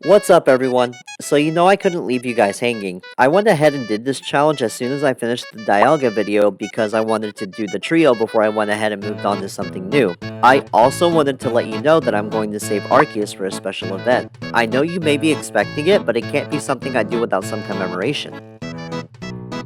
What's up everyone? So I couldn't leave you guys hanging. I went ahead and did this challenge as soon as I finished the Dialga video because I wanted to do the trio before I went ahead and moved on to something new. I also wanted to let you know that I'm going to save Arceus for a special event. I know you may be expecting it, but it can't be something I do without some commemoration.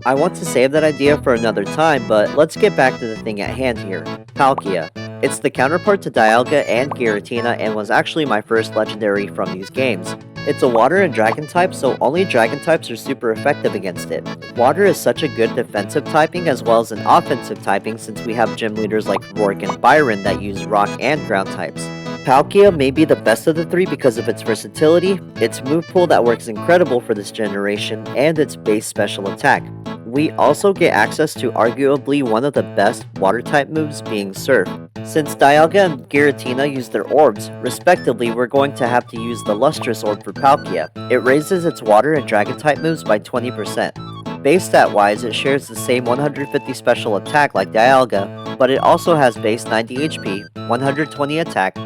I want to save that idea for another time, but let's get back to the thing at hand here. Palkia. It's the counterpart to Dialga and Giratina and was actually my first legendary from these games. It's a water and dragon type, so only dragon types are super effective against it. Water is such a good defensive typing as well as an offensive typing since we have gym leaders like Rourke and Byron that use rock and ground types. Palkia may be the best of the three because of its versatility, its move pool that works incredible for this generation, and its base special attack. We also get access to arguably one of the best water-type moves being Surf. Since Dialga and Giratina use their orbs, respectively, we're going to have to use the Lustrous Orb for Palkia. It raises its water and dragon-type moves by 20%. Base stat-wise, it shares the same 150 special attack like Dialga, but it also has base 90 HP, 120 attack,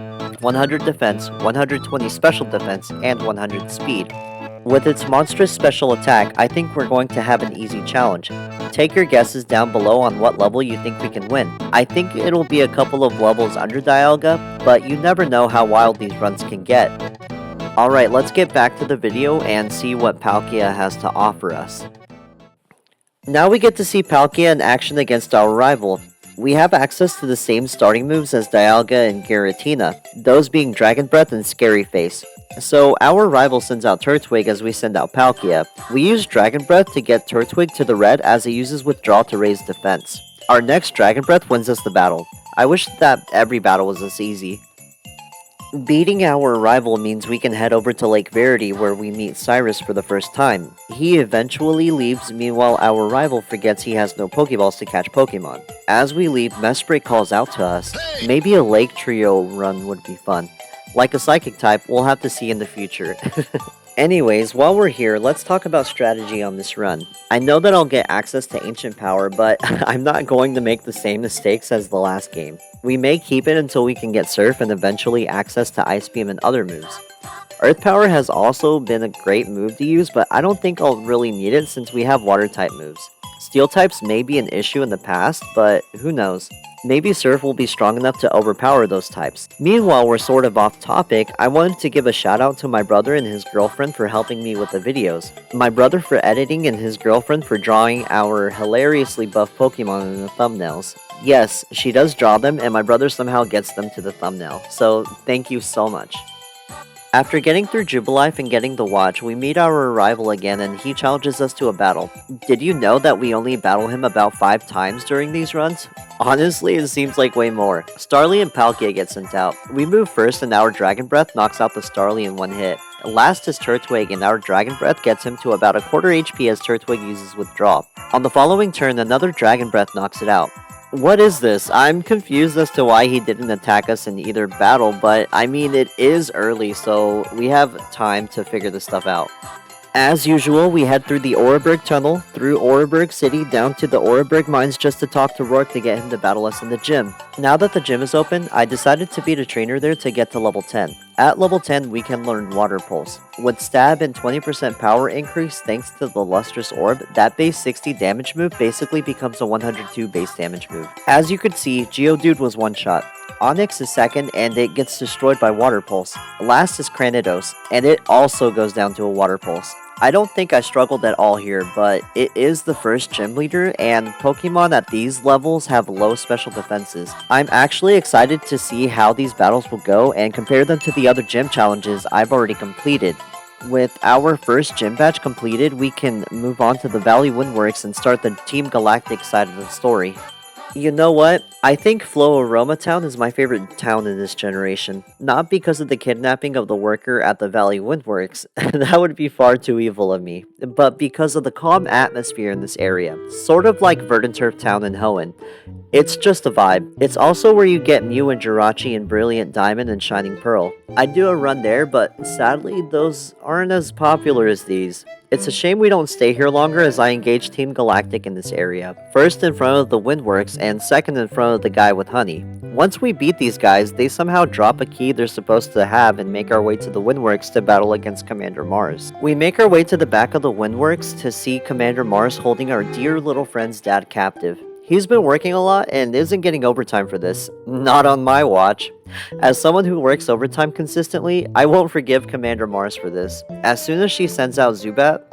100 defense, 120 special defense, and 100 speed. With its monstrous special attack, I think we're going to have an easy challenge. Take your guesses down below on what level you think we can win. I think it'll be a couple of levels under Dialga, but you never know how wild these runs can get. Alright, let's get back to the video and see what Palkia has to offer us. Now we get to see Palkia in action against our rival. We have access to the same starting moves as Dialga and Giratina, those being Dragon Breath and Scary Face. So our rival sends out Turtwig as we send out Palkia. We use Dragon Breath to get Turtwig to the red as it uses Withdraw to raise defense. Our next Dragon Breath wins us the battle. I wish that every battle was this easy. Beating our rival means we can head over to Lake Verity where we meet Cyrus for the first time. He eventually leaves, meanwhile our rival forgets he has no Pokeballs to catch Pokemon. As we leave, Mesprit calls out to us. Maybe a Lake Trio run would be fun. Like a Psychic type, we'll have to see in the future. Anyways, while we're here, let's talk about strategy on this run. I know that I'll get access to Ancient Power, but I'm not going to make the same mistakes as the last game. We may keep it until we can get Surf and eventually access to Ice Beam and other moves. Earth Power has also been a great move to use, but I don't think I'll really need it since we have Water type moves. Steel types may be an issue in the past, but who knows. Maybe Surf will be strong enough to overpower those types. Meanwhile, we're sort of off topic, I wanted to give a shout out to my brother and his girlfriend for helping me with the videos. My brother for editing and his girlfriend for drawing our hilariously buff Pokemon in the thumbnails. Yes, she does draw them and my brother somehow gets them to the thumbnail, so thank you so much. After getting through Jubilife and getting the watch, we meet our rival again and he challenges us to a battle. Did you know that we only battle him about 5 times during these runs? Honestly, it seems like way more. Starly and Palkia get sent out. We move first and our Dragon Breath knocks out the Starly in one hit. Last is Turtwig and our Dragon Breath gets him to about a quarter HP as Turtwig uses Withdraw. On the following turn, another Dragon Breath knocks it out. What is this? I'm confused as to why he didn't attack us in either battle, but I mean it is early, so we have time to figure this stuff out. As usual, we head through the Oreburg Tunnel, through Oreburg City, down to the Oreburg Mines just to talk to Rourke to get him to battle us in the gym. Now that the gym is open, I decided to beat a trainer there to get to level 10. At level 10, we can learn Water Pulse. With stab and 20% power increase thanks to the Lustrous Orb, that base 60 damage move basically becomes a 102 base damage move. As you could see, Geodude was one shot. Onix is second and it gets destroyed by Water Pulse. Last is Cranidos, and it also goes down to a Water Pulse. I don't think I struggled at all here, but it is the first gym leader and Pokemon at these levels have low special defenses. I'm actually excited to see how these battles will go and compare them to the other gym challenges I've already completed. With our first gym badge completed, we can move on to the Valley Windworks and start the Team Galactic side of the story. You know what? I think Flow Aroma Town is my favorite town in this generation. Not because of the kidnapping of the worker at the Valley Windworks, that would be far too evil of me, but because of the calm atmosphere in this area, sort of like Verdanturf Town in Hoenn. It's just a vibe. It's also where you get Mew and Jirachi in Brilliant Diamond and Shining Pearl. I'd do a run there, but sadly those aren't as popular as these. It's a shame we don't stay here longer as I engage Team Galactic in this area. First in front of the Windworks and second in front of the guy with honey. Once we beat these guys, they somehow drop a key they're supposed to have and make our way to the Windworks to battle against Commander Mars. We make our way to the back of the Windworks to see Commander Mars holding our dear little friend's dad captive. He's been working a lot and isn't getting overtime for this. Not on my watch. As someone who works overtime consistently, I won't forgive Commander Mars for this. As soon as she sends out Zubat,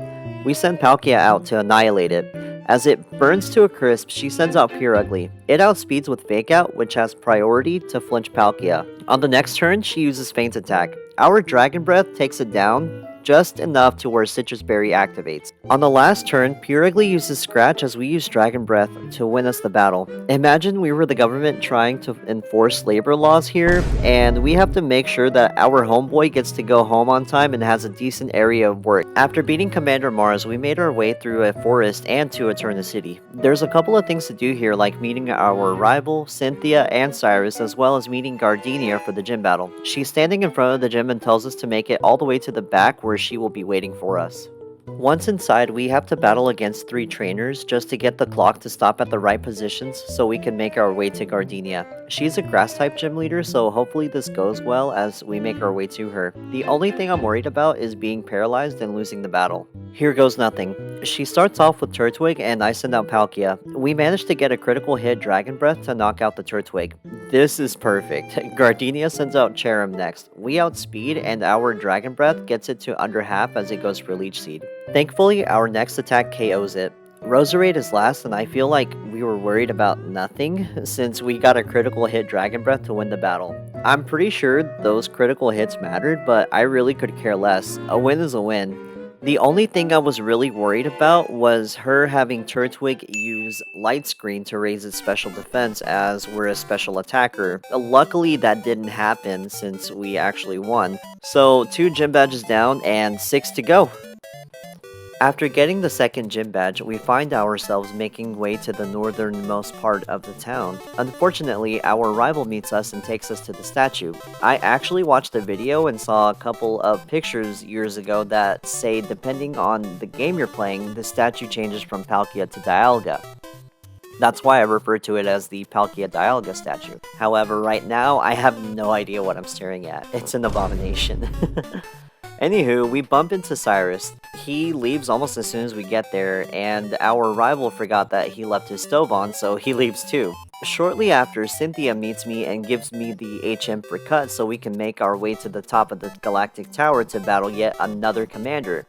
we send Palkia out to annihilate it. As it burns to a crisp, she sends out Pure Ugly. It outspeeds with Fake Out, which has priority to flinch Palkia. On the next turn, she uses Feint Attack. Our Dragon Breath takes it down, just enough to where Citrus Berry activates. On the last turn, Pure Ugly uses Scratch as we use Dragon Breath to win us the battle. Imagine we were the government trying to enforce labor laws here, and we have to make sure that our homeboy gets to go home on time and has a decent area of work. After beating Commander Mars, we made our way through a forest and to Eterna City. There's a couple of things to do here, like meeting our rival, Cynthia, and Cyrus, as well as meeting Gardenia for the gym battle. She's standing in front of the gym and tells us to make it all the way to the back where she will be waiting for us. Once inside, we have to battle against 3 trainers just to get the clock to stop at the right positions so we can make our way to Gardenia. She's a grass-type gym leader, so hopefully this goes well as we make our way to her. The only thing I'm worried about is being paralyzed and losing the battle. Here goes nothing. She starts off with Turtwig and I send out Palkia. We managed to get a critical hit Dragon Breath to knock out the Turtwig. This is perfect. Gardenia sends out Cherrim next. We outspeed and our Dragon Breath gets it to under half as it goes for Leech Seed. Thankfully, our next attack KOs it. Roserade is last, and I feel like we were worried about nothing since we got a critical hit Dragon Breath to win the battle. I'm pretty sure those critical hits mattered, but I really could care less. A win is a win. The only thing I was really worried about was her having Turtwig use Light Screen to raise its special defense as we're a special attacker. Luckily that didn't happen since we actually won. So 2 gym badges down and 6 to go. After getting the second gym badge, we find ourselves making way to the northernmost part of the town. Unfortunately, our rival meets us and takes us to the statue. I actually watched a video and saw a couple of pictures years ago that say depending on the game you're playing, the statue changes from Palkia to Dialga. That's why I refer to it as the Palkia Dialga statue. However, right now, I have no idea what I'm staring at. It's an abomination. Anywho, we bump into Cyrus. He leaves almost as soon as we get there, and our rival forgot that he left his stove on, so he leaves too. Shortly after, Cynthia meets me and gives me the HM for cut so we can make our way to the top of the Galactic Tower to battle yet another commander.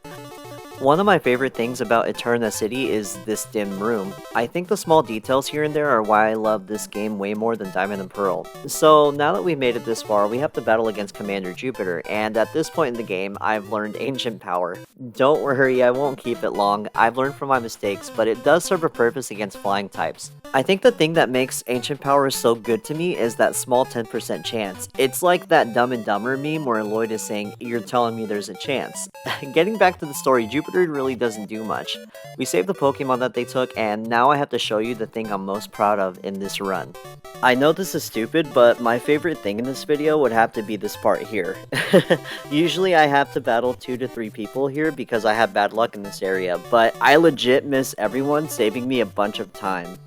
One of my favorite things about Eterna City is this dim room. I think the small details here and there are why I love this game way more than Diamond and Pearl. So now that we've made it this far, we have to battle against Commander Jupiter, and at this point in the game, I've learned Ancient Power. Don't worry, I won't keep it long. I've learned from my mistakes, but it does serve a purpose against flying types. I think the thing that makes Ancient Power so good to me is that small 10% chance. It's like that Dumb and Dumber meme where Lloyd is saying, "You're telling me there's a chance." Getting back to the story, Jupiter really doesn't do much. We saved the Pokemon that they took, and now I have to show you the thing I'm most proud of in this run. I know this is stupid, but my favorite thing in this video would have to be this part here. Usually I have to battle 2 to 3 people here because I have bad luck in this area, but I legit miss everyone, saving me a bunch of time.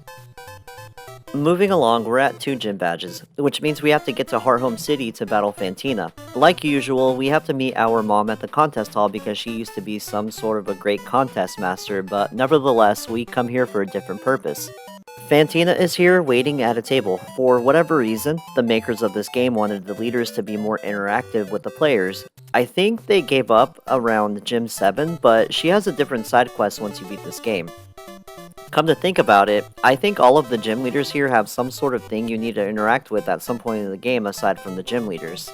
Moving along, we're at 2 gym badges, which means we have to get to Hearthome City to battle Fantina. Like usual, we have to meet our mom at the contest hall because she used to be some sort of a great contest master, but nevertheless, we come here for a different purpose. Fantina is here waiting at a table. For whatever reason, the makers of this game wanted the leaders to be more interactive with the players. I think they gave up around Gym 7, but she has a different side quest once you beat this game. Come to think about it, I think all of the gym leaders here have some sort of thing you need to interact with at some point in the game aside from the gym leaders.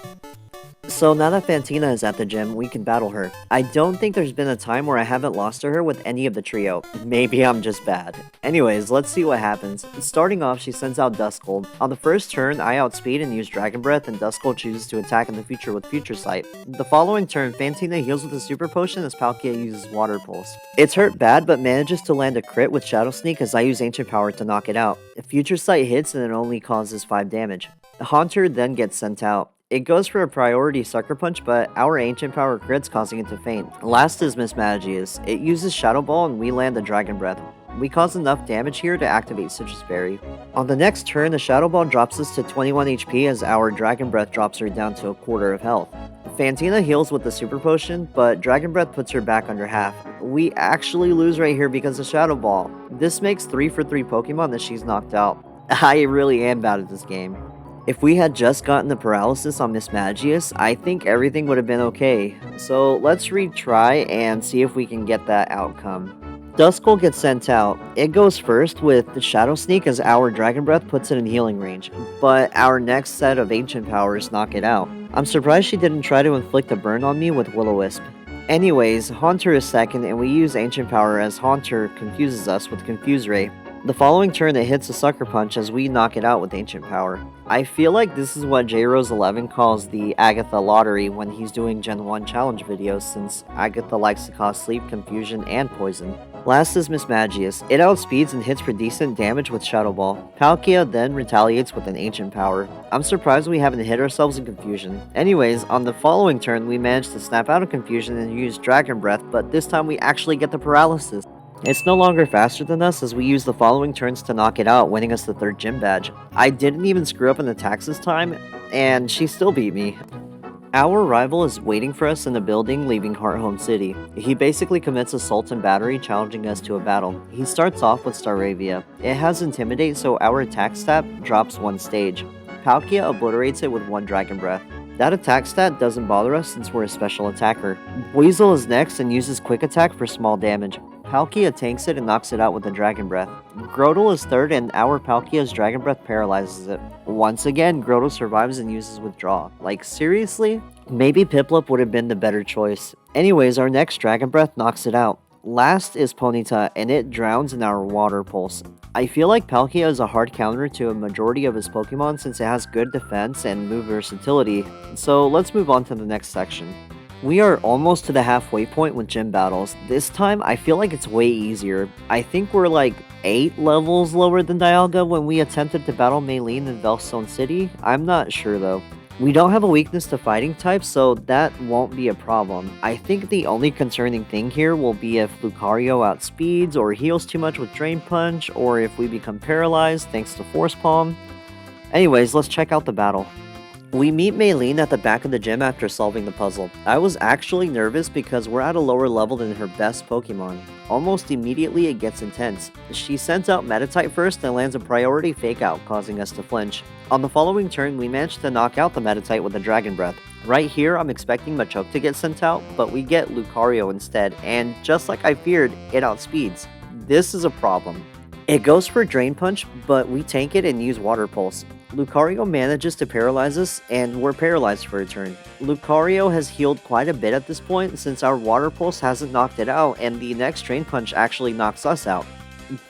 So now that Fantina is at the gym, we can battle her. I don't think there's been a time where I haven't lost to her with any of the trio. Maybe I'm just bad. Anyways, let's see what happens. Starting off, she sends out Duskull. On the first turn, I outspeed and use Dragon Breath, and Duskull chooses to attack in the future with Future Sight. The following turn, Fantina heals with a Super Potion as Palkia uses Water Pulse. It's hurt bad, but manages to land a crit with Shadow Sneak as I use Ancient Power to knock it out. Future Sight hits and it only causes 5 damage. Haunter then gets sent out. It goes for a priority Sucker Punch, but our Ancient Power crits, causing it to faint. Last is Miss Magius. It uses Shadow Ball and we land the Dragon Breath. We cause enough damage here to activate Citrus Berry. On the next turn, the Shadow Ball drops us to 21 HP as our Dragon Breath drops her down to a quarter of health. Fantina heals with the Super Potion, but Dragon Breath puts her back under half. We actually lose right here because of Shadow Ball. This makes 3 for 3 Pokemon that she's knocked out. I really am bad at this game. If we had just gotten the paralysis on Miss Magius, I think everything would have been okay. So let's retry and see if we can get that outcome. Duskull gets sent out. It goes first with the Shadow Sneak as our Dragon Breath puts it in healing range, but our next set of Ancient Powers knock it out. I'm surprised she didn't try to inflict a burn on me with Will-O-Wisp. Anyways, Haunter is second and we use Ancient Power as Haunter confuses us with Confuse Ray. The following turn it hits a Sucker Punch as we knock it out with Ancient Power. I feel like this is what JRose11 calls the Agatha Lottery when he's doing Gen 1 challenge videos, since Agatha likes to cause sleep, confusion, and poison. Last is Miss Magius. It outspeeds and hits for decent damage with Shadow Ball. Palkia then retaliates with an Ancient Power. I'm surprised we haven't hit ourselves in Confusion. Anyways, on the following turn we managed to snap out of Confusion and use Dragon Breath, but this time we actually get the paralysis. It's no longer faster than us as we use the following turns to knock it out, winning us the 3rd gym badge. I didn't even screw up in the attacks this time, and she still beat me. Our rival is waiting for us in the building leaving Hearthome City. He basically commits assault and battery, challenging us to a battle. He starts off with Staravia. It has Intimidate, so our attack stat drops 1 stage. Palkia obliterates it with 1 Dragon Breath. That attack stat doesn't bother us since we're a special attacker. Weasel is next and uses Quick Attack for small damage. Palkia tanks it and knocks it out with a Dragon Breath. Grotle is third and our Palkia's Dragon Breath paralyzes it. Once again, Grotle survives and uses Withdraw. Like, seriously? Maybe Piplup would have been the better choice. Anyways, our next Dragon Breath knocks it out. Last is Ponyta, and it drowns in our Water Pulse. I feel like Palkia is a hard counter to a majority of his Pokemon since it has good defense and move versatility, so let's move on to the next section. We are almost to the halfway point with gym battles. This time, I feel like it's way easier. I think we're like 8 levels lower than Dialga when we attempted to battle Maylene in Velstone City. I'm not sure though. We don't have a weakness to fighting types, so that won't be a problem. I think the only concerning thing here will be if Lucario outspeeds or heals too much with Drain Punch, or if we become paralyzed thanks to Force Palm. Anyways, let's check out the battle. We meet Maylene at the back of the gym after solving the puzzle. I was actually nervous because we're at a lower level than her best Pokemon. Almost immediately it gets intense. She sends out Meditite first and lands a priority Fake Out, causing us to flinch. On the following turn, we managed to knock out the Meditite with a Dragon Breath. Right here, I'm expecting Machoke to get sent out, but we get Lucario instead, and just like I feared, it outspeeds. This is a problem. It goes for Drain Punch, but we tank it and use Water Pulse. Lucario manages to paralyze us, and we're paralyzed for a turn. Lucario has healed quite a bit at this point since our Water Pulse hasn't knocked it out, and the next Drain Punch actually knocks us out.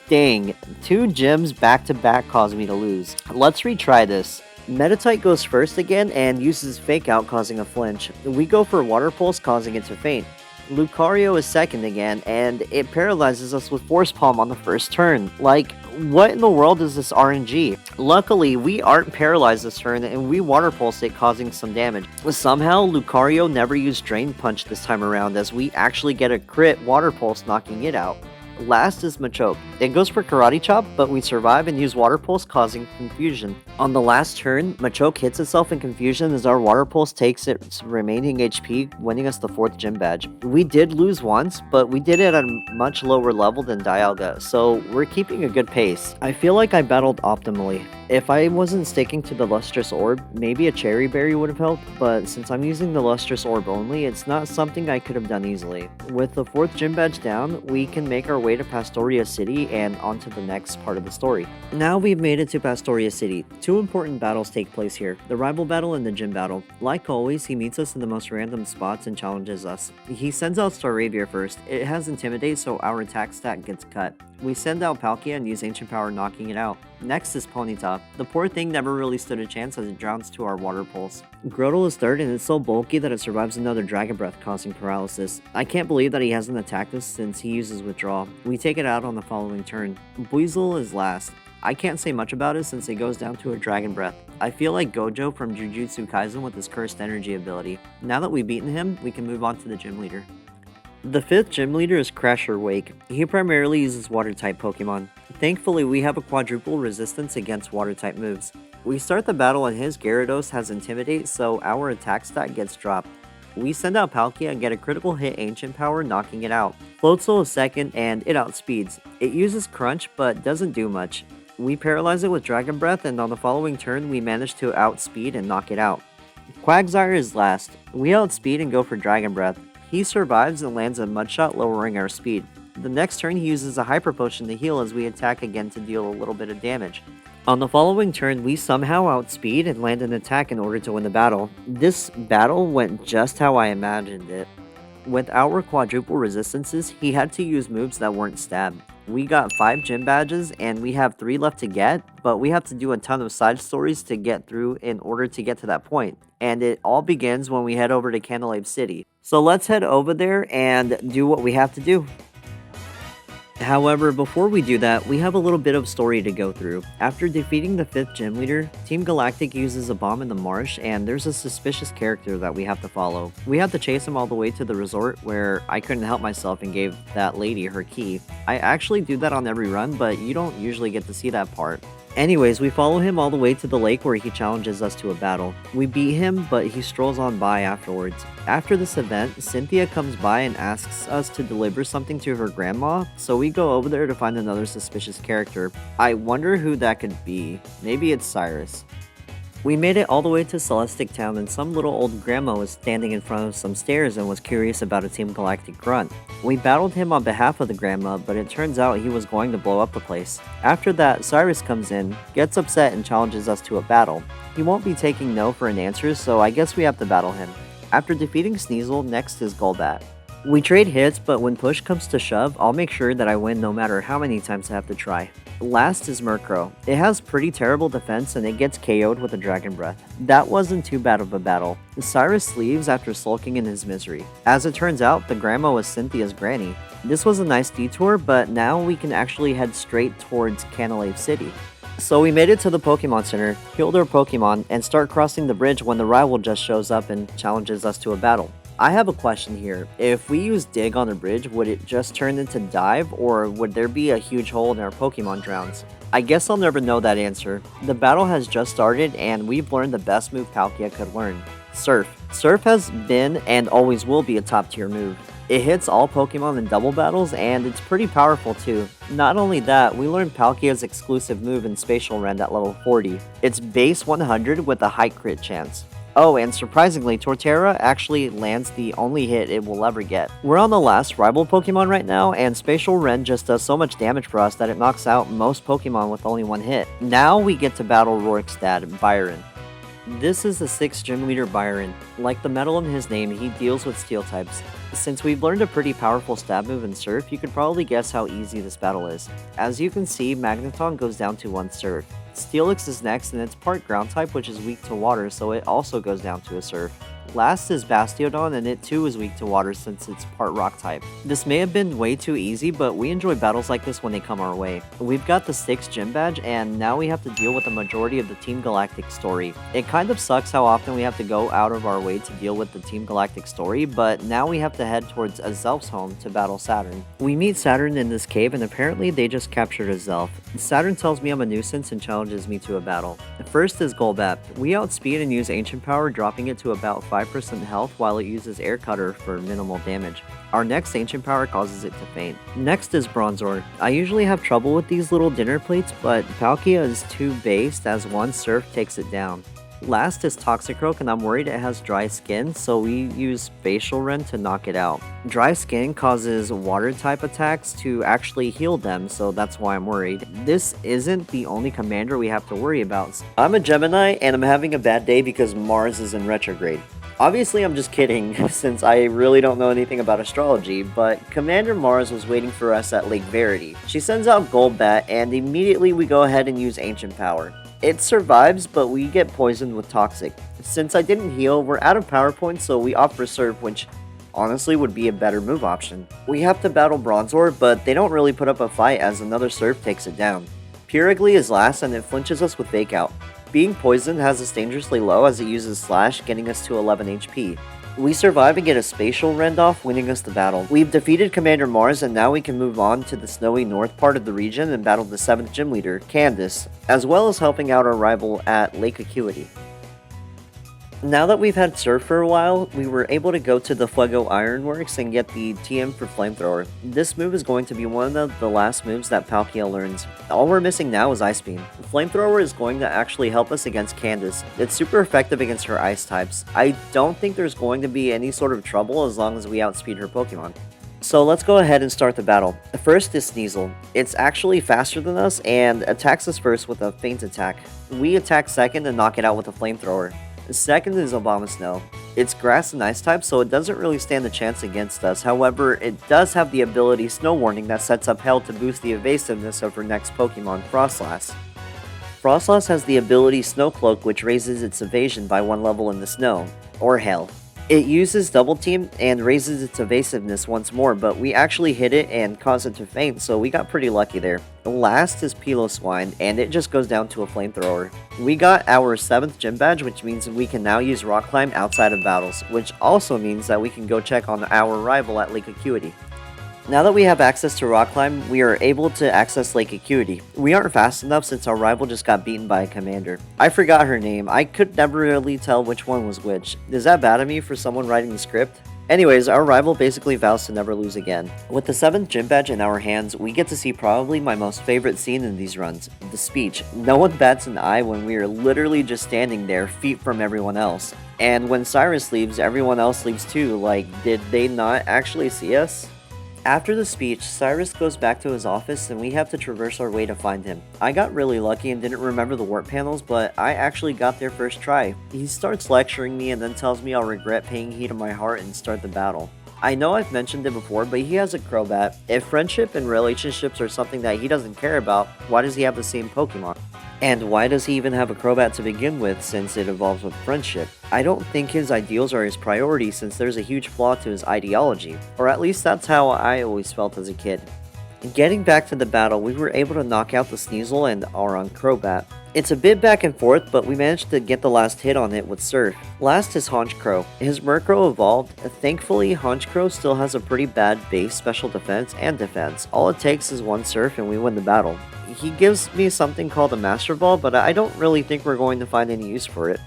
Dang, 2 gyms back to back caused me to lose. Let's retry this. Meditite goes first again and uses Fake Out, causing a flinch. We go for Water Pulse, causing it to faint. Lucario is second again, and it paralyzes us with Force Palm on the first turn. Like, what in the world is this RNG? Luckily, we aren't paralyzed this turn, and we Water Pulse it, causing some damage. Somehow, Lucario never used Drain Punch this time around, as we actually get a crit Water Pulse, knocking it out. Last is Machoke. It goes for Karate Chop, but we survive and use Water Pulse, causing confusion. On the last turn, Machoke hits itself in confusion as our Water Pulse takes its remaining HP, winning us the 4th gym badge. We did lose once, but we did it at a much lower level than Dialga, so we're keeping a good pace. I feel like I battled optimally. If I wasn't sticking to the Lustrous Orb, maybe a Cherry Berry would have helped, but since I'm using the Lustrous Orb only, it's not something I could have done easily. With the 4th gym badge down, we can make our way to Pastoria City and onto the next part of the story. Now we've made it to Pastoria City. 2 important battles take place here, the rival battle and the gym battle. Like always, he meets us in the most random spots and challenges us. He sends out Staravia first. It has Intimidate, so our attack stat gets cut. We send out Palkia and use Ancient Power, knocking it out. Next is Ponyta. The poor thing never really stood a chance as it drowns to our Water Pulse. Grotle is third and it's so bulky that it survives another Dragon Breath, causing paralysis. I can't believe that he hasn't attacked us since he uses Withdraw. We take it out on the following turn. Weasel is last. I can't say much about it since it goes down to a Dragon Breath. I feel like Gojo from Jujutsu Kaisen with his Cursed Energy ability. Now that we've beaten him, we can move on to the gym leader. The 5th gym leader is Crasher Wake. He primarily uses water-type Pokemon. Thankfully, we have a quadruple resistance against water-type moves. We start the battle and his Gyarados has Intimidate, so our attack stat gets dropped. We send out Palkia and get a critical hit Ancient Power, knocking it out. Floatzel is second and it outspeeds. It uses Crunch but doesn't do much. We paralyze it with Dragon Breath and on the following turn we manage to outspeed and knock it out. Quagsire is last. We outspeed and go for Dragon Breath. He survives and lands a Mudshot, lowering our speed. The next turn he uses a Hyper Potion to heal as we attack again to deal a little bit of damage. On the following turn, we somehow outspeed and land an attack in order to win the battle. This battle went just how I imagined it. With our quadruple resistances, he had to use moves that weren't stab. We got 5 gym badges and we have 3 left to get, but we have to do a ton of side stories to get through in order to get to that point. And it all begins when we head over to Canalave City. So let's head over there and do what we have to do. However, before we do that, we have a little bit of story to go through. After defeating the 5th gym leader, Team Galactic uses a bomb in the marsh and there's a suspicious character that we have to follow. We have to chase him all the way to the resort where I couldn't help myself and gave that lady her key. I actually do that on every run, but you don't usually get to see that part. Anyways, we follow him all the way to the lake where he challenges us to a battle. We beat him, but he strolls on by afterwards. After this event, Cynthia comes by and asks us to deliver something to her grandma, so we go over there to find another suspicious character. I wonder who that could be. Maybe it's Cyrus. We made it all the way to Celestic Town and some little old grandma was standing in front of some stairs and was curious about a Team Galactic grunt. We battled him on behalf of the grandma, but it turns out he was going to blow up the place. After that, Cyrus comes in, gets upset and challenges us to a battle. He won't be taking no for an answer, so I guess we have to battle him. After defeating Sneasel, next is Golbat. We trade hits, but when push comes to shove, I'll make sure that I win no matter how many times I have to try. Last is Murkrow. It has pretty terrible defense and it gets KO'd with a Dragon Breath. That wasn't too bad of a battle. Cyrus leaves after sulking in his misery. As it turns out, the grandma was Cynthia's granny. This was a nice detour, but now we can actually head straight towards Canalave City. So we made it to the Pokemon Center, healed our Pokemon, and start crossing the bridge when the rival just shows up and challenges us to a battle. I have a question here. If we use Dig on the bridge, would it just turn into Dive, or would there be a huge hole and our Pokemon drowns? I guess I'll never know that answer. The battle has just started, and we've learned the best move Palkia could learn. Surf. Surf has been and always will be a top tier move. It hits all Pokemon in double battles, and it's pretty powerful too. Not only that, we learned Palkia's exclusive move in Spatial Rend at level 40. It's base 100 with a high crit chance. Oh, and surprisingly, Torterra actually lands the only hit it will ever get. We're on the last rival Pokemon right now, and Spatial Rend just does so much damage for us that it knocks out most Pokemon with only one hit. Now we get to battle Rorikstad, Byron. This is the 6th gym leader Byron. Like the metal in his name, he deals with steel types. Since we've learned a pretty powerful stab move in Surf, you could probably guess how easy this battle is. As you can see, Magneton goes down to 1 Surf. Steelix is next and it's part ground type which is weak to water, so it also goes down to a Surf. Last is Bastiodon and it too is weak to water since it's part rock type. This may have been way too easy, but we enjoy battles like this when they come our way. We've got the 6th gym badge and now we have to deal with the majority of the Team Galactic story. It kind of sucks how often we have to go out of our way to deal with the Team Galactic story, but now we have to head towards Azelf's home to battle Saturn. We meet Saturn in this cave and apparently they just captured Azelf. Saturn tells me I'm a nuisance and challenges me to a battle. First is Golbat. We outspeed and use Ancient Power, dropping it to about 5% health while it uses Air Cutter for minimal damage. Our next Ancient Power causes it to faint. Next is Bronzor. I usually have trouble with these little dinner plates, but Palkia is too based as 1 Surf takes it down. Last is Toxicroak and I'm worried it has dry skin, so we use Spatial Rend to knock it out. Dry skin causes water type attacks to actually heal them, so that's why I'm worried. This isn't the only commander we have to worry about. I'm a Gemini and I'm having a bad day because Mars is in retrograde. Obviously I'm just kidding since I really don't know anything about astrology, but Commander Mars was waiting for us at Lake Verity. She sends out Golbat and immediately we go ahead and use Ancient Power. It survives, but we get poisoned with Toxic. Since I didn't heal, we're out of power points, so we opt for Surf, which honestly would be a better move option. We have to battle Bronzor, but they don't really put up a fight as another Surf takes it down. Purugly is last and it flinches us with Fake Out. Being poisoned has us dangerously low as it uses Slash, getting us to 11 HP. We survive and get a spatial rend off, winning us the battle. We've defeated Commander Mars and now we can move on to the snowy north part of the region and battle the 7th gym leader, Candace, as well as helping out our rival at Lake Acuity. Now that we've had Surf for a while, we were able to go to the Fuego Ironworks and get the TM for Flamethrower. This move is going to be one of the last moves that Palkia learns. All we're missing now is Ice Beam. Flamethrower is going to actually help us against Candace. It's super effective against her ice types. I don't think there's going to be any sort of trouble as long as we outspeed her Pokemon. So let's go ahead and start the battle. First is Sneasel. It's actually faster than us and attacks us first with a feint attack. We attack second and knock it out with a Flamethrower. Second is Abomasnow. It's grass and ice type, so it doesn't really stand a chance against us. However, it does have the ability Snow Warning that sets up Hell to boost the evasiveness of her next Pokemon, Frostlass. Frostlass has the ability Snow Cloak, which raises its evasion by 1 level in the snow, or Hell. It uses Double Team and raises its evasiveness once more, but we actually hit it and cause it to faint, so we got pretty lucky there. Last is Piloswine, and it just goes down to a Flamethrower. We got our 7th gym badge, which means we can now use Rock Climb outside of battles, which also means that we can go check on our rival at Lake Acuity. Now that we have access to Rock Climb, we are able to access Lake Acuity. We aren't fast enough since our rival just got beaten by a commander. I forgot her name. I could never really tell which one was which. Is that bad of me for someone writing the script? Anyways, our rival basically vows to never lose again. With the 7th gym badge in our hands, we get to see probably my most favorite scene in these runs, the speech. No one bats an eye when we are literally just standing there, feet from everyone else. And when Cyrus leaves, everyone else leaves too. Like, did they not actually see us? After the speech, Cyrus goes back to his office and we have to traverse our way to find him. I got really lucky and didn't remember the warp panels, but I actually got there first try. He starts lecturing me and then tells me I'll regret paying heed to my heart and start the battle. I know I've mentioned it before, but he has a Crobat. If friendship and relationships are something that he doesn't care about, why does he have the same Pokemon? And why does he even have a Crobat to begin with since it evolves with friendship? I don't think his ideals are his priority since there's a huge flaw to his ideology, or at least that's how I always felt as a kid. Getting back to the battle, we were able to knock out the Sneasel and Aron Crobat. It's a bit back and forth, but we managed to get the last hit on it with Surf. Last is Honchkrow. His Murkrow evolved. Thankfully, Honchkrow still has a pretty bad base special defense and defense. All it takes is one Surf and we win the battle. He gives me something called a Master Ball, but I don't really think we're going to find any use for it.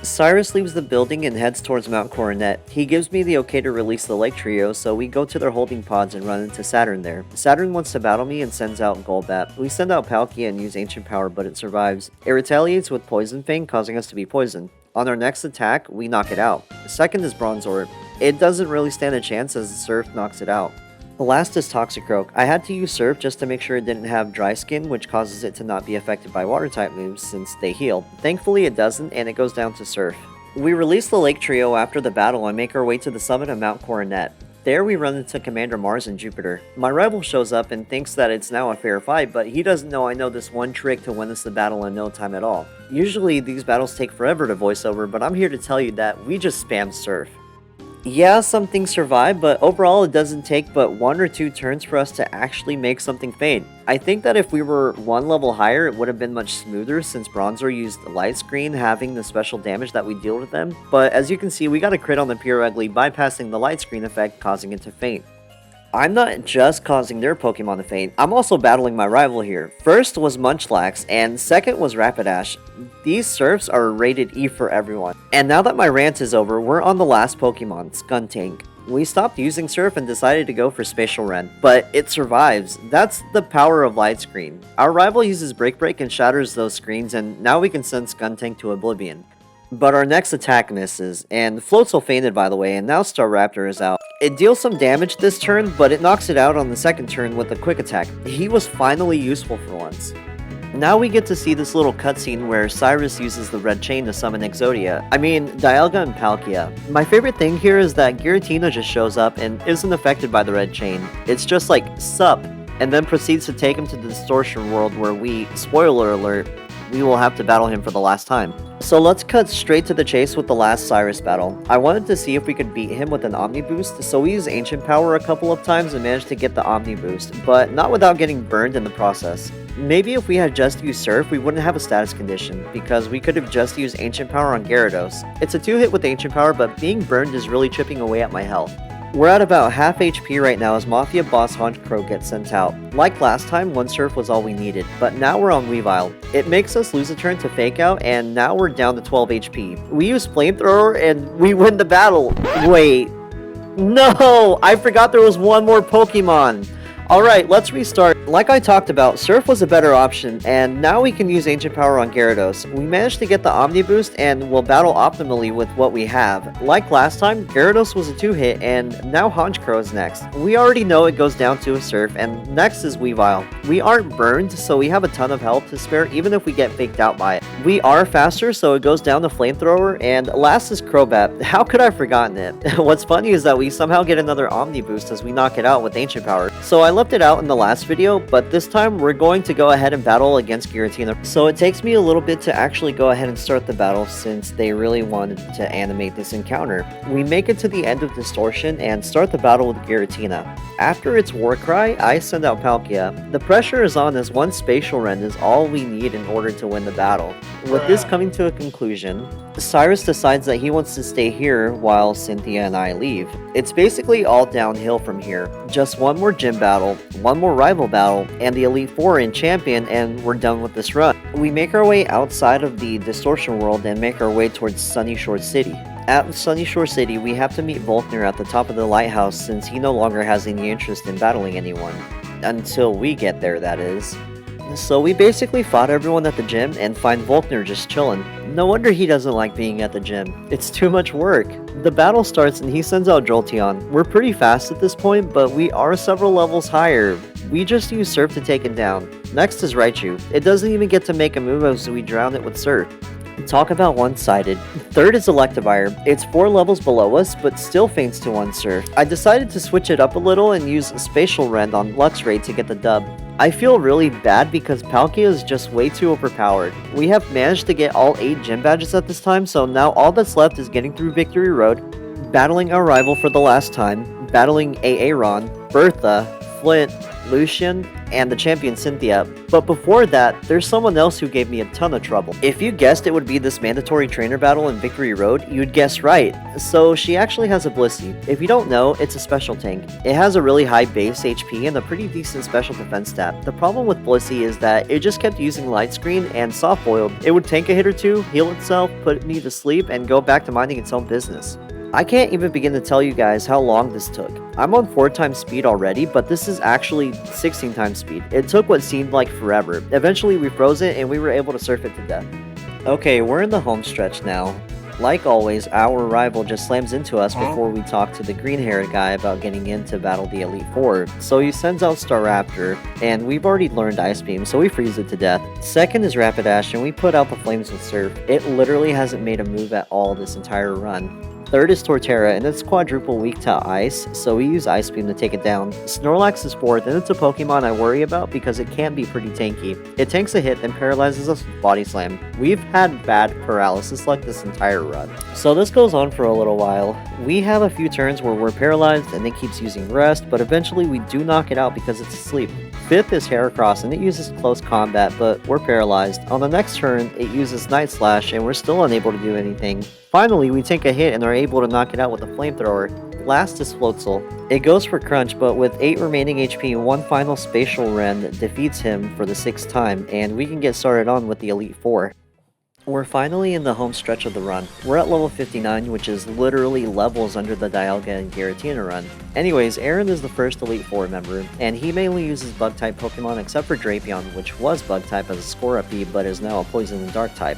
Cyrus leaves the building and heads towards Mount Coronet. He gives me the okay to release the Lake Trio, so we go to their holding pods and run into Saturn there. Saturn wants to battle me and sends out Golbat. We send out Palkia and use Ancient Power, but it survives. It retaliates with Poison Fang, causing us to be poisoned. On our next attack, we knock it out. Second is Bronzor. It doesn't really stand a chance as the Surf knocks it out. The last is Toxicroak. I had to use Surf just to make sure it didn't have Dry Skin, which causes it to not be affected by Water-type moves since they heal. Thankfully it doesn't, and it goes down to Surf. We release the Lake Trio after the battle and make our way to the summit of Mount Coronet. There we run into Commander Mars and Jupiter. My rival shows up and thinks that it's now a fair fight, but he doesn't know I know this one trick to win us the battle in no time at all. Usually these battles take forever to voice over, but I'm here to tell you that we just spam Surf. Yeah, some things survive, but overall it doesn't take but 1 or 2 turns for us to actually make something faint. I think that if we were 1 level higher, it would have been much smoother since Bronzor used Light Screen, having the special damage that we deal with them. But as you can see, we got a crit on the Purugly, bypassing the Light Screen effect, causing it to faint. I'm not just causing their Pokemon to faint, I'm also battling my rival here. First was Munchlax, and second was Rapidash. These Surfs are rated E for everyone. And now that my rant is over, we're on the last Pokemon, Skuntank. We stopped using Surf and decided to go for Spatial Rend, but it survives. That's the power of Light Screen. Our rival uses Break and shatters those screens, and now we can send Skuntank to oblivion. But our next attack misses, and Floatzel fainted by the way, and now Staraptor is out. It deals some damage this turn, but it knocks it out on the second turn with a quick attack. He was finally useful for once. Now we get to see this little cutscene where Cyrus uses the red chain to summon Exodia. Dialga and Palkia. My favorite thing here is that Giratina just shows up and isn't affected by the red chain. It's just like, sup, and then proceeds to take him to the Distortion World where we, spoiler alert, we will have to battle him for the last time. So let's cut straight to the chase with the last Cyrus battle. I wanted to see if we could beat him with an Omni Boost, so we used Ancient Power a couple of times and managed to get the Omni Boost, but not without getting burned in the process. Maybe if we had just used Surf, we wouldn't have a status condition, because we could have just used Ancient Power on Gyarados. It's a 2-hit with Ancient Power, but being burned is really chipping away at my health. We're at about half HP right now as Mafia boss Honchkrow gets sent out. Like last time, 1 Surf was all we needed, but now we're on Weavile. It makes us lose a turn to Fake Out, and now we're down to 12 HP. We use Flamethrower and we win the battle. Wait. No! I forgot there was one more Pokemon! Alright, let's restart. Like I talked about, Surf was a better option, and now we can use Ancient Power on Gyarados. We managed to get the Omni Boost, and we'll battle optimally with what we have. Like last time, Gyarados was a 2-hit, and now Honchkrow is next. We already know it goes down to a Surf, and next is Weavile. We aren't burned, so we have a ton of health to spare even if we get faked out by it. We are faster, so it goes down to Flamethrower, and last is Crobat. How could I have forgotten it? What's funny is that we somehow get another Omni Boost as we knock it out with Ancient Power. So I left it out in the last video, but this time we're going to go ahead and battle against Giratina. So it takes me a little bit to actually go ahead and start the battle since they really wanted to animate this encounter. We make it to the end of Distortion and start the battle with Giratina. After its Warcry, I send out Palkia. The pressure is on as 1 Spatial Rend is all we need in order to win the battle. With this coming to a conclusion, Cyrus decides that he wants to stay here while Cynthia and I leave. It's basically all downhill from here. Just 1 more gym battle, 1 more rival battle, and the Elite Four in Champion, and we're done with this run. We make our way outside of the Distortion world and make our way towards Sunyshore City. At Sunyshore City, we have to meet Volkner at the top of the lighthouse since he no longer has any interest in battling anyone. Until we get there, that is. So we basically fought everyone at the gym and find Volkner just chilling. No wonder he doesn't like being at the gym. It's too much work. The battle starts and he sends out Jolteon. We're pretty fast at this point, but we are several levels higher. We just use Surf to take it down. Next is Raichu. It doesn't even get to make a move as we drown it with Surf. Talk about one-sided. Third is Electivire. It's 4 levels below us, but still faints to 1 Surf. I decided to switch it up a little and use Spatial Rend on Luxray to get the dub. I feel really bad because Palkia is just way too overpowered. We have managed to get all 8 gym badges at this time, so now all that's left is getting through Victory Road, battling our rival for the last time, battling Aaron, Bertha, Flint, Lucian, and the champion Cynthia. But before that, there's someone else who gave me a ton of trouble. If you guessed it would be this mandatory trainer battle in Victory Road, you'd guess right. So she actually has a Blissey. If you don't know, it's a special tank. It has a really high base HP and a pretty decent special defense stat. The problem with Blissey is that it just kept using Light Screen and Soft Boiled. It would tank a hit or two, heal itself, put me to sleep, and go back to minding its own business. I can't even begin to tell you guys how long this took. I'm on 4 times speed already, but this is actually 16 times speed. It took what seemed like forever. Eventually we froze it and we were able to surf it to death. Okay, we're in the home stretch now. Like always, our rival just slams into us before we talk to the green-haired guy about getting in to battle the Elite Four. So he sends out Staraptor, and we've already learned Ice Beam, so we freeze it to death. Second is Rapidash, and we put out the flames with Surf. It literally hasn't made a move at all this entire run. Third is Torterra, and it's quadruple weak to Ice, so we use Ice Beam to take it down. Snorlax is fourth, and it's a Pokemon I worry about because it can be pretty tanky. It tanks a hit and paralyzes us with Body Slam. We've had bad paralysis luck this entire run. So this goes on for a little while. We have a few turns where we're paralyzed and it keeps using Rest, but eventually we do knock it out because it's asleep. Fifth is Heracross, and it uses Close Combat, but we're paralyzed. On the next turn, it uses Night Slash, and we're still unable to do anything. Finally, we take a hit and are able to knock it out with a Flamethrower. Last is Floatzel. It goes for Crunch, but with 8 remaining HP, one final Spatial Rend defeats him for the 6th time, and we can get started on with the Elite Four. We're finally in the home stretch of the run. We're at level 59, which is literally levels under the Dialga and Giratina run. Anyways, Aaron is the first Elite Four member, and he mainly uses Bug-type Pokemon except for Drapion, which was Bug-type as a Scorupi, but is now a Poison and Dark-type.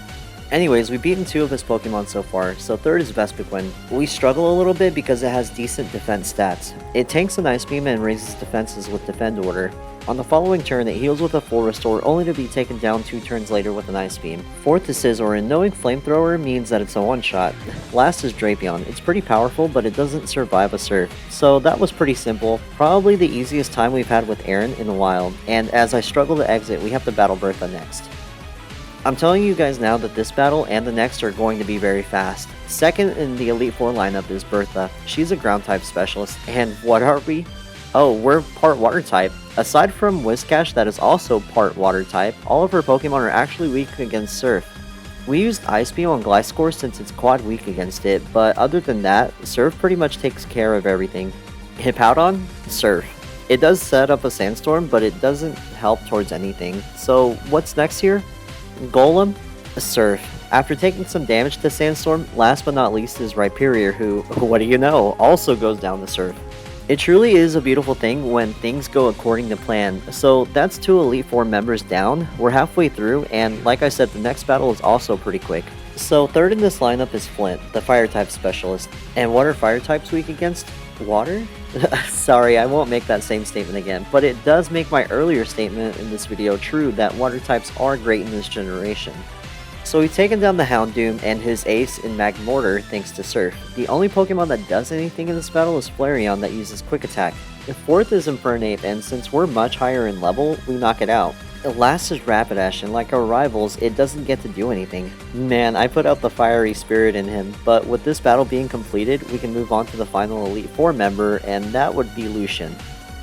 Anyways, we've beaten 2 of his Pokemon so far, so third is Vespiquen. We struggle a little bit because it has decent defense stats. It tanks an Ice Beam and raises defenses with Defend Order. On the following turn, it heals with a full restore, only to be taken down 2 turns later with an Ice Beam. Fourth is Scizor, and knowing Flamethrower means that it's a one-shot. Last is Drapion. It's pretty powerful, but it doesn't survive a Surf. So that was pretty simple. Probably the easiest time we've had with Aaron in a while, and as I struggle to exit, we have to battle Bertha next. I'm telling you guys now that this battle and the next are going to be very fast. Second in the Elite Four lineup is Bertha. She's a ground type specialist, and what are we? Oh, we're part water type. Aside from Whiscash that is also part water type, all of her Pokemon are actually weak against Surf. We used Ice Beam on Gliscor since it's quad weak against it, but other than that, Surf pretty much takes care of everything. Hippowdon? Surf. It does set up a Sandstorm, but it doesn't help towards anything. So what's next here? Golem? Surf. After taking some damage to Sandstorm, last but not least is Rhyperior, who, what do you know, also goes down to Surf. It truly is a beautiful thing when things go according to plan. So that's 2 Elite Four members down, we're halfway through, and like I said, the next battle is also pretty quick. So third in this lineup is Flint, the fire type specialist. And what are fire types weak against? Water? Sorry, I won't make that same statement again, but it does make my earlier statement in this video true that water types are great in this generation. So we've taken down the Houndoom and his ace in Magmortar thanks to Surf. The only Pokemon that does anything in this battle is Flareon that uses Quick Attack. The fourth is Infernape, and since we're much higher in level, we knock it out. The last is Rapidash, and like our rivals, it doesn't get to do anything. Man, I put out the fiery spirit in him, but with this battle being completed, we can move on to the final Elite Four member, and that would be Lucian.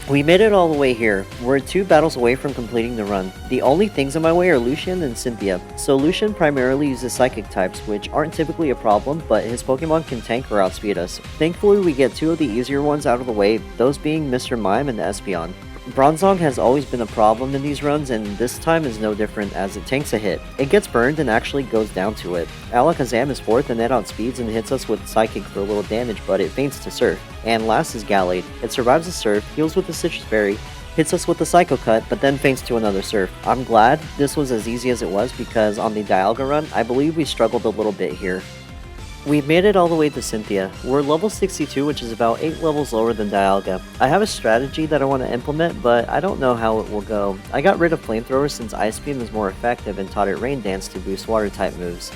We made it all the way here. We're 2 battles away from completing the run. The only things in my way are Lucian and Cynthia. So Lucian primarily uses Psychic types, which aren't typically a problem, but his Pokemon can tank or outspeed us. Thankfully, we get 2 of the easier ones out of the way, those being Mr. Mime and Espeon. Bronzong has always been a problem in these runs, and this time is no different as it tanks a hit. It gets burned and actually goes down to it. Alakazam is 4th and it outspeeds and hits us with Psychic for a little damage, but it feints to Surf. And last is Gallade. It survives the Surf, heals with the Citrus Berry, hits us with the Psycho Cut, but then feints to another Surf. I'm glad this was as easy as it was because on the Dialga run, I believe we struggled a little bit here. We've made it all the way to Cynthia. We're level 62, which is about 8 levels lower than Dialga. I have a strategy that I want to implement, but I don't know how it will go. I got rid of Flamethrower since Ice Beam is more effective and taught it Rain Dance to boost water type moves.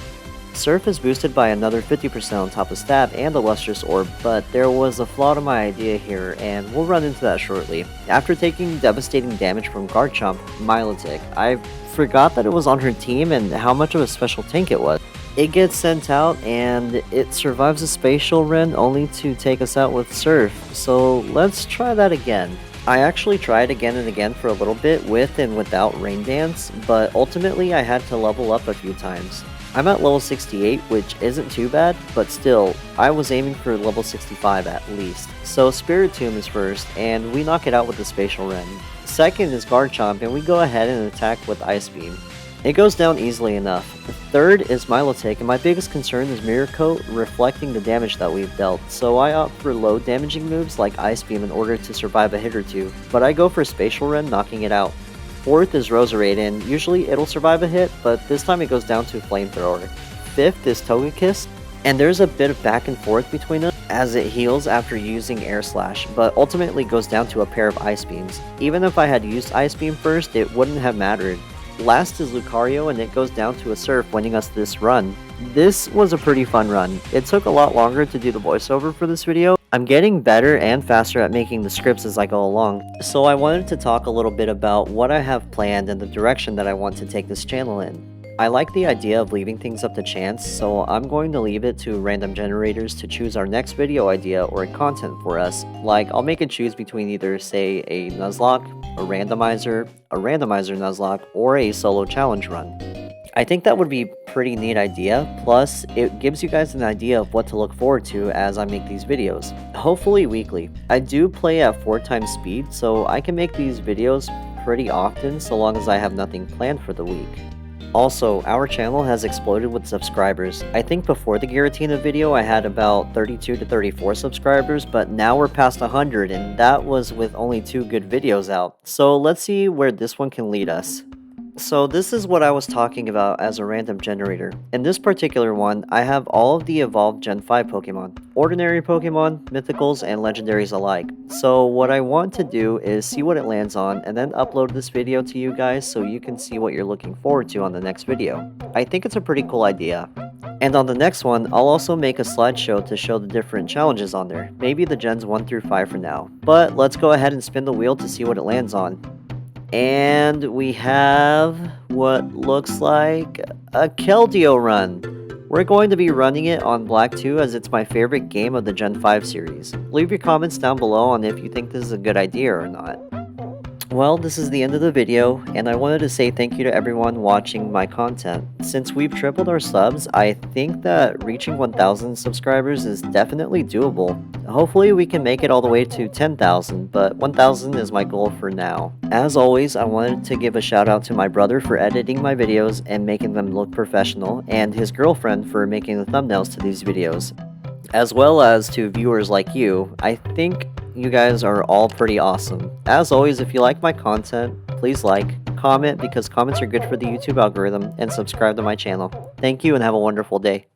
Surf is boosted by another 50% on top of Stab and the Lustrous Orb, but there was a flaw to my idea here, and we'll run into that shortly. After taking devastating damage from Garchomp, Milotic, I forgot that it was on her team and how much of a special tank it was. It gets sent out and it survives a Spatial Rend only to take us out with Surf, so let's try that again. I actually tried again and again for a little bit with and without Rain Dance, but ultimately I had to level up a few times. I'm at level 68, which isn't too bad, but still, I was aiming for level 65 at least. So Spiritomb is first, and we knock it out with the Spatial Rend. Second is Garchomp, and we go ahead and attack with Ice Beam. It goes down easily enough. Third is Milotic, and my biggest concern is Mirror Coat reflecting the damage that we've dealt, so I opt for low damaging moves like Ice Beam in order to survive a hit or two, but I go for Spatial Rend, knocking it out. Fourth is Roserade, and usually it'll survive a hit, but this time it goes down to Flamethrower. Fifth is Togekiss, and there's a bit of back and forth between them as it heals after using Air Slash, but ultimately goes down to a pair of Ice Beams. Even if I had used Ice Beam first, it wouldn't have mattered. Last is Lucario, and it goes down to a Surf, winning us this run. This was a pretty fun run. It took a lot longer to do the voiceover for this video. I'm getting better and faster at making the scripts as I go along, so I wanted to talk a little bit about what I have planned and the direction that I want to take this channel in. I like the idea of leaving things up to chance, so I'm going to leave it to random generators to choose our next video idea or content for us. Like, I'll make it choose between either, say, a Nuzlocke, a randomizer Nuzlocke, or a solo challenge run. I think that would be a pretty neat idea, plus it gives you guys an idea of what to look forward to as I make these videos, hopefully weekly. I do play at 4 times speed, so I can make these videos pretty often so long as I have nothing planned for the week. Also, our channel has exploded with subscribers. I think before the Giratina video I had about 32 to 34 subscribers, but now we're past 100, and that was with only 2 good videos out. So let's see where this one can lead us. So this is what I was talking about as a random generator. In this particular one, I have all of the evolved Gen 5 Pokemon. Ordinary Pokemon, Mythicals, and Legendaries alike. So what I want to do is see what it lands on and then upload this video to you guys so you can see what you're looking forward to on the next video. I think it's a pretty cool idea. And on the next one, I'll also make a slideshow to show the different challenges on there. Maybe the Gens 1 through 5 for now. But let's go ahead and spin the wheel to see what it lands on. And we have what looks like a Keldeo run. We're going to be running it on Black 2 as it's my favorite game of the Gen 5 series. Leave your comments down below on if you think this is a good idea or not. Well, this is the end of the video, and I wanted to say thank you to everyone watching my content. Since we've tripled our subs, I think that reaching 1,000 subscribers is definitely doable. Hopefully we can make it all the way to 10,000, but 1,000 is my goal for now. As always, I wanted to give a shout out to my brother for editing my videos and making them look professional, and his girlfriend for making the thumbnails to these videos. As well as to viewers like you, I think you guys are all pretty awesome. As always, if you like my content, please like, comment because comments are good for the YouTube algorithm, and subscribe to my channel. Thank you and have a wonderful day.